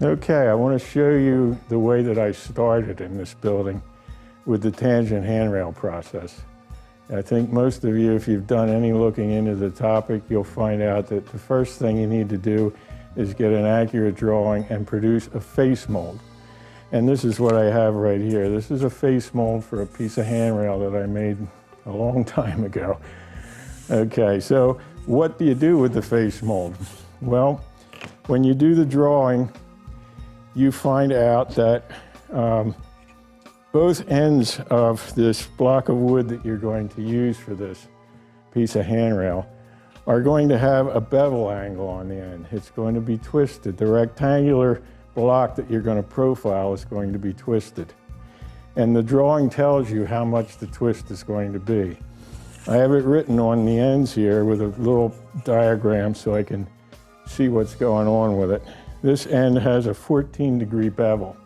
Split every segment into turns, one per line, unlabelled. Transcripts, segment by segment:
Okay, I want to show you the way that I started in this building with the tangent handrail process. I think most of you, if you've done any looking into the topic, you'll find out that the first thing you need to do is get an accurate drawing and produce a face mold. And this is what I have right here. This is a face mold for a piece of handrail that I made a long time ago. Okay, so what do you do with the face mold? Well, when you do the drawing, you find out that both ends of this block of wood that you're going to use for this piece of handrail are going to have a bevel angle on the end. It's going to be twisted. The rectangular block that you're going to profile is going to be twisted. And the drawing tells you how much the twist is going to be. I have it written on the ends here with a little diagram so I can see what's going on with it. This end has a 14-degree bevel.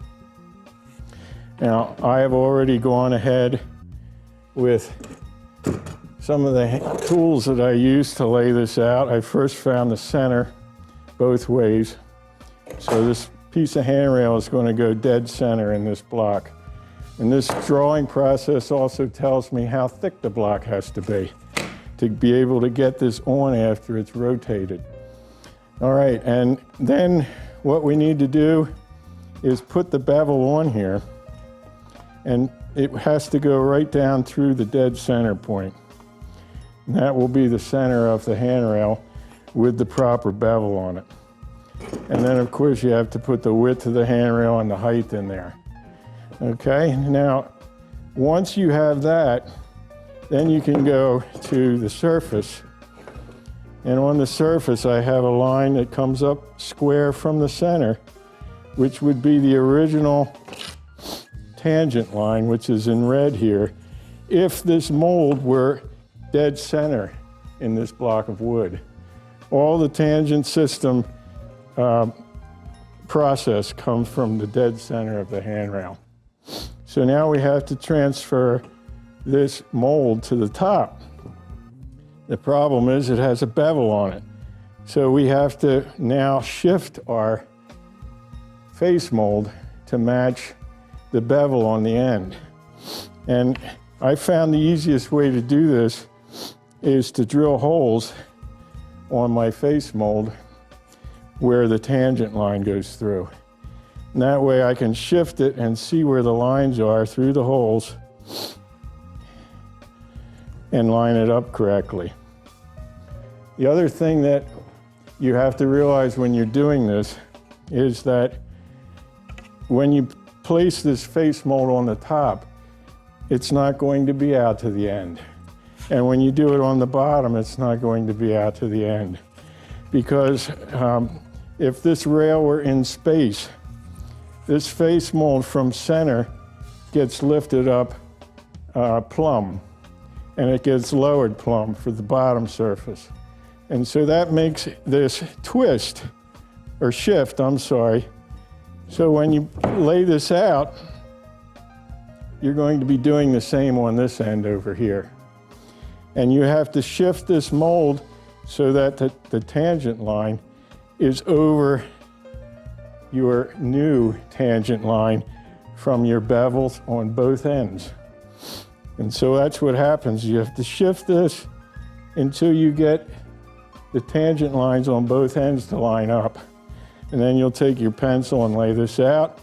Now, I have already gone ahead with some of the tools that I used to lay this out. I first found the center both ways. So this piece of handrail is going to go dead center in this block. And this drawing process also tells me how thick the block has to be able to get this on after it's rotated. All right, and then what we need to do is put the bevel on here, and it has to go right down through the dead center point. And that will be the center of the handrail with the proper bevel on it. And then of course you have to put the width of the handrail and the height in there. Okay, now once you have that, then you can go to the surface. And on the surface, I have a line that comes up square from the center, which would be the original tangent line, which is in red here, if this mold were dead center in this block of wood. All the tangent system process comes from the dead center of the handrail. So now we have to transfer this mold to the top. The problem is it has a bevel on it. So we have to now shift our face mold to match the bevel on the end. And I found the easiest way to do this is to drill holes on my face mold where the tangent line goes through. And that way I can shift it and see where the lines are through the holes and line it up correctly. The other thing that you have to realize when you're doing this is that when you place this face mold on the top, it's not going to be out to the end. And when you do it on the bottom, it's not going to be out to the end. Because if this rail were in space, this face mold from center gets lifted up plumb, and it gets lowered plumb for the bottom surface. And so that makes this twist, or shift, I'm sorry. So when you lay this out, you're going to be doing the same on this end over here. And you have to shift this mold so that the tangent line is over your new tangent line from your bevels on both ends. And so that's what happens. You have to shift this until you get the tangent lines on both ends to line up. And then you'll take your pencil and lay this out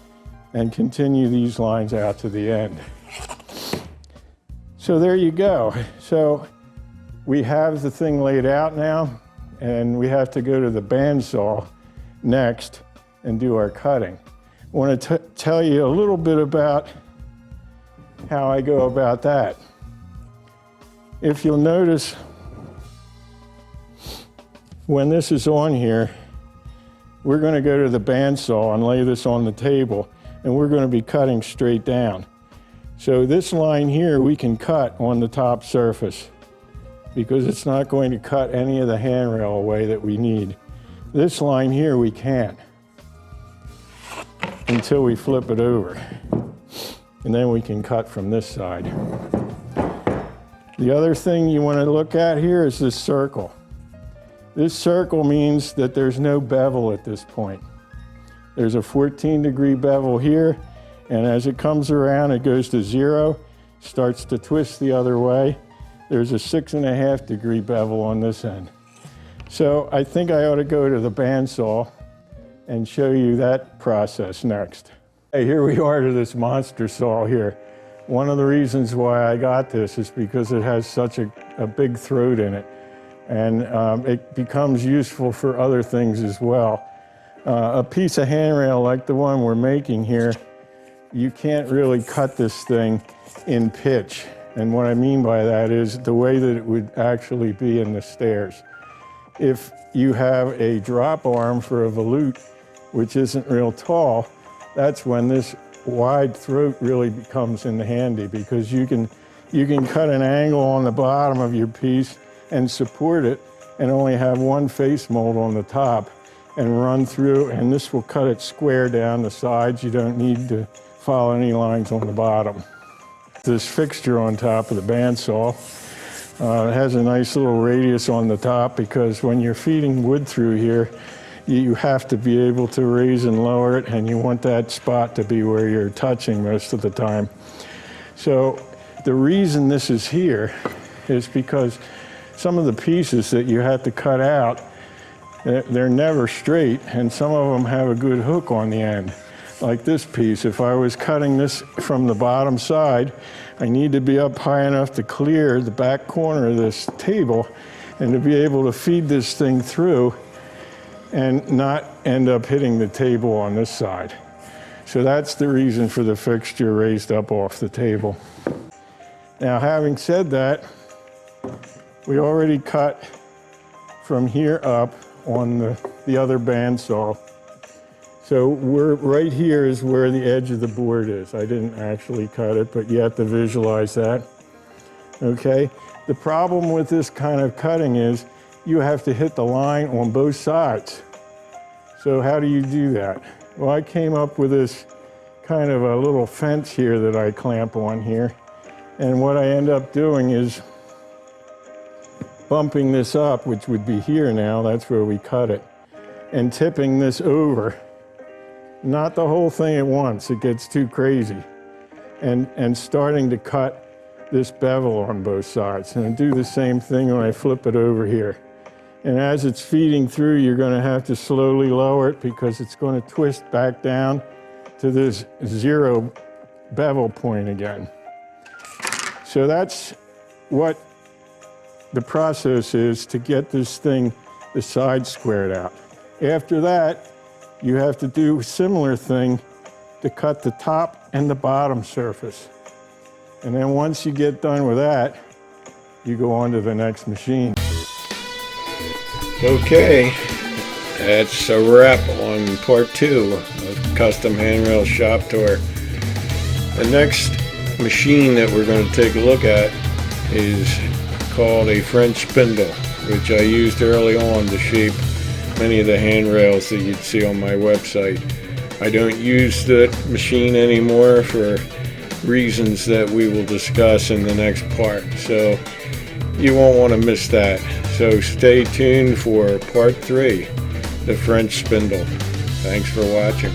and continue these lines out to the end. So there you go. So we have the thing laid out now, and we have to go to the bandsaw next and do our cutting. I want to tell you a little bit about how I go about that. If you'll notice, when this is on here, we're going to go to the bandsaw and lay this on the table, and we're going to be cutting straight down. So this line here we can cut on the top surface because it's not going to cut any of the handrail away that we need. This line here we can't until we flip it over, and then we can cut from this side. The other thing you want to look at here is this circle. This circle means that there's no bevel at this point. There's a 14-degree bevel here, and as it comes around, it goes to 0, starts to twist the other way. There's a 6.5-degree bevel on this end. So I think I ought to go to the bandsaw and show you that process next. Hey, here we are to this monster saw here. One of the reasons why I got this is because it has such a big throat in it, and it becomes useful for other things as well. A piece of handrail like the one we're making here, you can't really cut this thing in pitch. And what I mean by that is the way that it would actually be in the stairs. If you have a drop arm for a volute, which isn't real tall, that's when this wide throat really becomes in handy, because you can cut an angle on the bottom of your piece and support it and only have one face mold on the top and run through, and this will cut it square down the sides. You don't need to follow any lines on the bottom. This fixture on top of the bandsaw, it has a nice little radius on the top, because when you're feeding wood through here, you have to be able to raise and lower it, and you want that spot to be where you're touching most of the time. So the reason this is here is because some of the pieces that you have to cut out, they're never straight, and some of them have a good hook on the end. Like this piece, if I was cutting this from the bottom side, I need to be up high enough to clear the back corner of this table and to be able to feed this thing through and not end up hitting the table on this side. So that's the reason for the fixture raised up off the table. Now, having said that, we already cut from here up on the other bandsaw. So right here is where the edge of the board is. I didn't actually cut it, but you have to visualize that. Okay? The problem with this kind of cutting is you have to hit the line on both sides. So how do you do that? Well, I came up with this kind of a little fence here that I clamp on here. And what I end up doing is bumping this up, which would be here now, that's where we cut it, and tipping this over. Not the whole thing at once, it gets too crazy. And starting to cut this bevel on both sides. And I do the same thing when I flip it over here. And as it's feeding through, you're going to have to slowly lower it, because it's going to twist back down to this 0 bevel point again. So that's what the process is to get this thing, the side squared out. After that, you have to do a similar thing to cut the top and the bottom surface. And then once you get done with that, you go on to the next machine. Okay, that's a wrap on part 2 of Custom Handrail Shop Tour. The next machine that we're going to take a look at is called a French spindle, which I used early on to shape many of the handrails that you'd see on my website. I don't use the machine anymore for reasons that we will discuss in the next part, so you won't want to miss that. So stay tuned for part 3, the French spindle. Thanks for watching.